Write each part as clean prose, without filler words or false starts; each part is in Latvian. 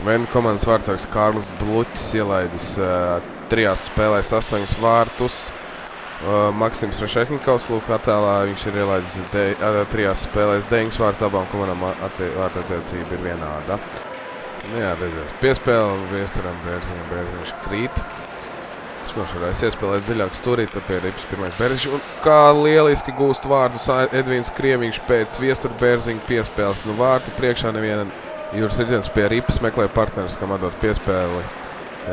Viena komandas vārdsargs Kārlis Bluķis ielaidis 3 spēlēs 8 vārtus. Maksims Rešetņikovs, lūk, attēlā viņš ir ielaidis 3 spēlēs 9 vārtus, abām komandām vārtattiecība ir vienāda. Nu jā, redzēs, piespēle Viesturam Bērziņam, Bērziņš krīt. Smošarājs iespēlēt dziļāk stūrī, tad pie ripas pirmais Bērziņš. Un kā lieliski gūst vārdus Edvīns Krieviņš pēc Viestura Bērziņa piespēles. Nu vārtu priekšā neviena Juris Ritens pie ripas meklē partneris, kam atdot piespēli.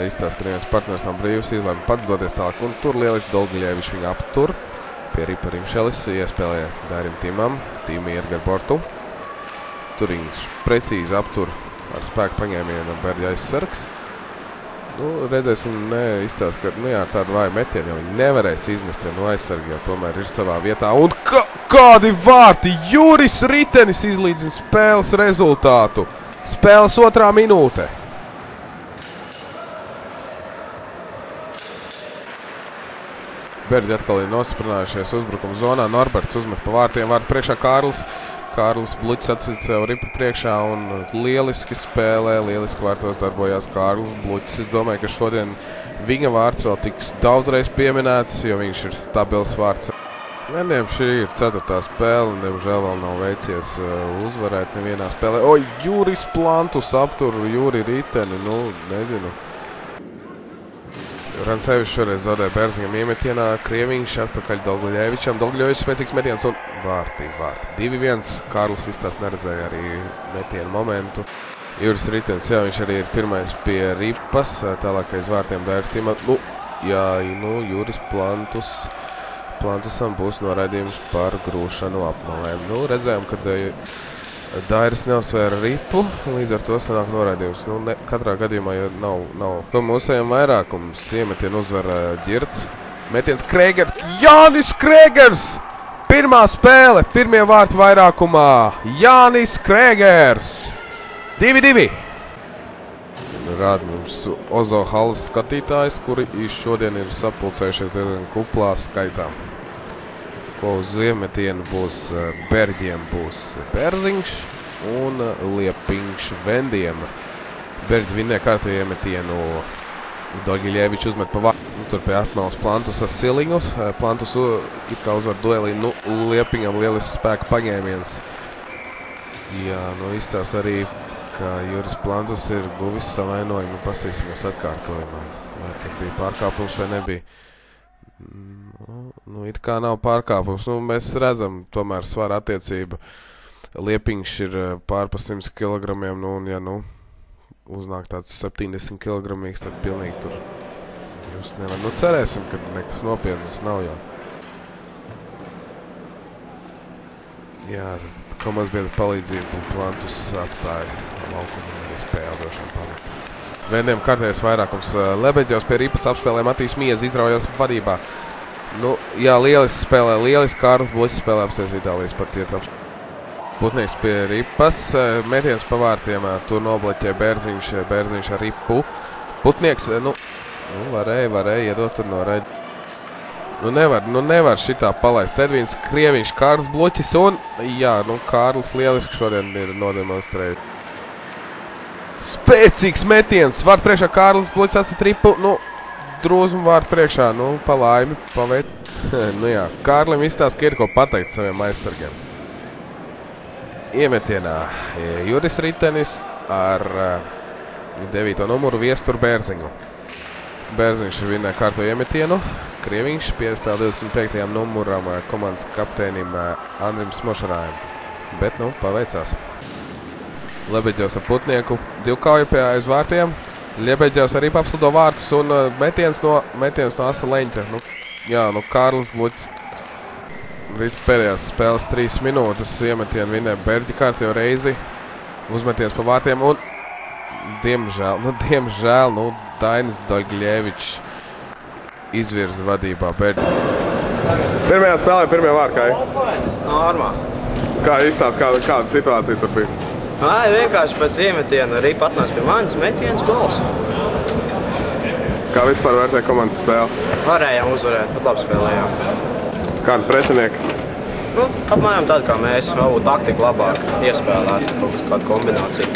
Izstāsta, ka neviens partners nav brīvs, izlēma pats doties tālāk. Un tur lieliski Dolgaļevičs viņu aptur. Pie ripa Rimšelis iespēlē Dairim Timam, Tīmi iet gar bortu. Tur viņus precīzi aptur ar spēku paņēmienu Berģa aizsargs. Nu, redzēsim, izstāsta, ka tāda vāja metiena, jo viņi nevarēs izmest, ja aizsargi jau tomēr ir savā vietā. Un kādi vārti! Juris Ritenis izlīdzina spēles rezultātu. Spēles 2. minūte. Berģi atkal ir nostiprinājušies uzbrukuma zonā. Norberts uzmet pa vārtiem. Vārtu priekšā Kārlis Bluķis atcīt sev ripu priekšā un lieliski spēlē. Lieliski vārtos darbojās Kārlis Bluķis. Es domāju, ka šodien viņa vārds vēl tiks daudzreiz pieminēts, jo viņš ir stabils vārds. Vieniem šī ir 4. spēle, un diemžēl vēl nav veicies uzvarēt nevienā spēlē. Juris Plantus aptur Juri Riteni, nezinu. Rancevičs šoreiz zaudē Bērziņam iemetienā, Krieviņš atpakaļ Dolgaļevičam. Dolgaļevičs spēcīgs metiens un vārti. 2-1. Kārlis izstāst neredzēja arī metienu momentu. Juris Ritens, viņš arī ir pirmais pie ripas, tālākais vārtiem Dairis Tima. Juris Plantusam būs noraidījums par grūšanu apmalēm. Redzējām, kad Dairis neuzsvēra ripu, līdz ar to sanāk noraidījums. Katrā gadījumā, ja nav mūsējiem vairākums, iemetienu uzvar Ģirts. Metiens Krēgers, Jānis Krēgers! Pirmā spēle, pirmie vārti vairākumā, Jānis Krēgers! 2-2. Rāda mums Ozo halas skatītājs, kuri šodien ir sapulcējušies diezgan kuplā skaitā. Ko uz iemetienu būs Berģiem būs Bērziņš un Liepiņš Vendiem. Berģi vinnē kārtēju iemetienu Dolgaļevičs uzmet pa vārtu. Tur pie atmales Plantus ar Siliņus. Plantus it kā uzvar duelī. Liepiņam lielisks spēka paņēmiens. Jā, izstāsta arī, ka Juris Plantus ir guvis savainojumu. Pastīsimies atkārtojumā. Vai tad bija pārkāpums vai nebija? It kā nav pārkāpums. Mēs redzam tomēr svara attiecība. Liepiņš ir pārpa 100 kilogramiem, ja uznāk tāds 70 kilogramīgs, tad pilnīgi tur jūs nevar. Cerēsim, ka nekas nopietnas nav jau. Jā, komandas biedra palīdzību Plantus atstāja laukumu un spēju došanu pametu. Vendiem kārtējas vairākums Lebeģos pie ripas apspēlē Matīs Miezi izraujās vadībā. Lieliski spēlē, lieliski Kārlis Bluķis spēlē apsties Itālijas partietu. Putnieks pie ripas, metiens pa vārtiem, tur nobloķē Bērziņš ar ripu. Putnieks, varēja iedot tur noraid. Nevar šitā palaist. Edvīns Krieviņš, Kārlis Bluķis un, Kārlis lieliski šodien ir nodemonstrējis. Spēcīgs metiens, vārtu priekšā Kārlis Bluķis atsit ripu, drūzmu vārtu priekšā, pa laimi, pavēt. Kārlim izstāsta, ka ir ko pateikt saviem aizsargiem. Iemetienā Juris Ritenis ar 9. numuru Viesturu Bērziņu. Bērziņš vinnē kārto iemetienu. Krieviņš piespēl 25. numuram komandas kapteinim Andrim Smošarājam. Bet, paveicās. Lebeģos ar Putnieku, divkauju pie aiz vārtiem. Lebeģos arī papslido vārtus un metiens no Asa Leņķa. Kārlis Bluķis rīt pēdējās spēles 3 minūtes iemetienu vinnē Berģi kārtējo reizi. Uzmeties pa vārtiem un diemžēl, Dainis Dolgaļevičs izvirza vadībā Berģi. Pirmajā spēlē, pirmie vārti, kā Normā. Kā izstāst, kāda situācija tur bija? Vienkārši pēc iemetiena ripa atnāca pie manis, metiens gols. Kā vispār vērtē komandas spēli? Varējām uzvarēt, pat labi spēlējām. Kādi pretinieki? Apmēram tādi kā mēs, varbūt taktika labāk iespēlēt, kaut kādu kombināciju.